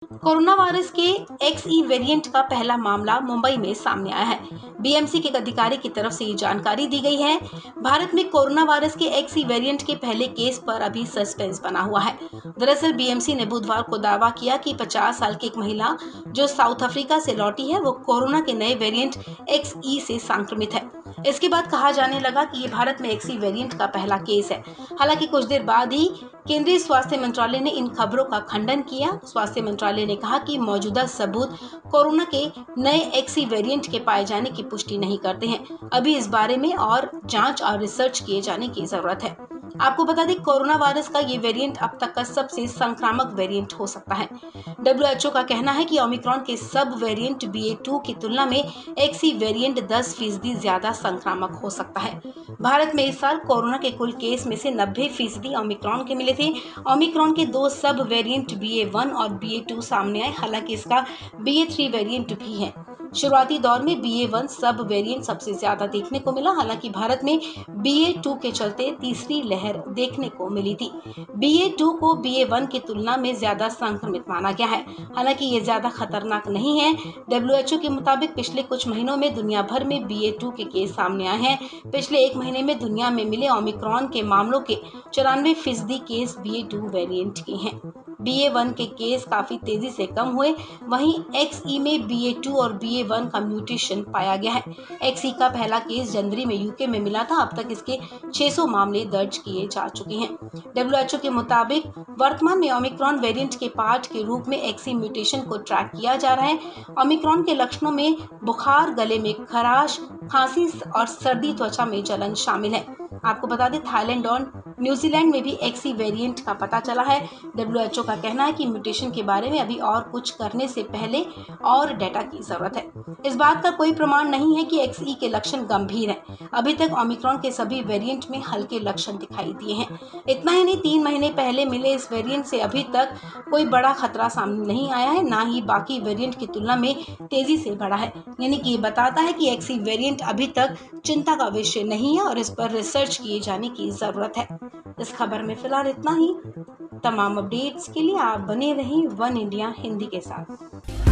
Corona virus के XE variant का पहला मामला मुंबई में सामने आया है। बीएमसी के एक अधिकारी की तरफ से ये जानकारी दी गई है। भारत में कोरोना वायरस के XE वेरिएंट के पहले केस पर अभी सस्पेंस बना हुआ है। दरअसल बीएमसी ने बुधवार को दावा किया कि 50 साल की एक महिला जो साउथ अफ्रीका से लौटी है वो कोरोना के नए वेरिएंट XE से संक्रमित है। इसके बाद कहा जाने लगा कि ये भारत में XE वेरिएंट का पहला केस है। हालांकि कुछ देर बाद ही केंद्रीय स्वास्थ्य मंत्रालय ने इन खबरों का खंडन किया। स्वास्थ्य मंत्रालय ने कहा कि मौजूदा सबूत कोरोना के नए XE वेरिएंट के पाए जाने की पुष्टि नहीं करते हैं। अभी इस बारे में और जांच और रिसर्च किए जाने की जरूरत है। आपको बता दें, कोरोना वायरस का ये वेरिएंट अब तक का सबसे संक्रामक वेरिएंट हो सकता है। WHO का कहना है कि ओमिक्रॉन के सब वेरिएंट BA.2 की तुलना में XE वेरिएंट 10% ज्यादा संक्रामक हो सकता है। भारत में इस साल कोरोना के कुल केस में से 90% ओमिक्रॉन के मिले थे। ओमिक्रॉन के दो सब वेरिएंट BA.1 और BA.2 सामने आए, हालांकि इसका BA.3 वेरिएंट भी है। शुरुआती दौर में BA.1 सब वेरिएंट सबसे ज्यादा देखने को मिला, हालांकि भारत में BA.2 के चलते तीसरी लहर देखने को मिली थी। BA.2 को BA.1 की तुलना में ज्यादा संक्रमित माना गया है, हालांकि ये ज्यादा खतरनाक नहीं है। WHO के मुताबिक पिछले कुछ महीनों में दुनिया भर में BA.2 के केस सामने आए हैं। पिछले एक महीने में दुनिया में मिले ओमिक्रॉन के मामलों के 94% केस BA.2 वेरिएंट के हैं। BA.1 के केस काफी तेजी से कम हुए, वहीं XE में BA.2 और BA.1 का म्यूटेशन पाया गया है। XE का पहला केस जनवरी में यूके में मिला था। अब तक इसके 600 मामले दर्ज किए जा चुके हैं। WHO के मुताबिक वर्तमान में ओमिक्रॉन वेरिएंट के पार्ट के रूप में XE म्यूटेशन को ट्रैक किया जा रहा है। ओमिक्रॉन के लक्षणों में बुखार, गले में खराश, खांसी और सर्दी, त्वचा में जलन शामिल है। आपको बता दें, थाईलैंड और न्यूजीलैंड में भी XE वेरिएंट का पता चला है। WHO का कहना है कि म्यूटेशन के बारे में अभी और कुछ करने से पहले और डेटा की जरूरत है। इस बात का कोई प्रमाण नहीं है कि XE के लक्षण गंभीर हैं। अभी तक ओमिक्रॉन के सभी वेरिएंट में हल्के लक्षण दिखाई दिए हैं। इतना ही नहीं, 3 महीने पहले मिले इस वेरिएंट से अभी तक कोई बड़ा खतरा सामने नहीं आया है, ना ही बाकी वेरिएंट की तुलना में तेजी से बढ़ा है। यानी कि ये बताता है कि XE वेरिएंट अभी तक चिंता का विषय नहीं है और इस पर रिसर्च किए जाने की जरूरत है। इस खबर में फिलहाल इतना ही। तमाम अपडेट्स के लिए आप बने रहें वन इंडिया हिंदी के साथ।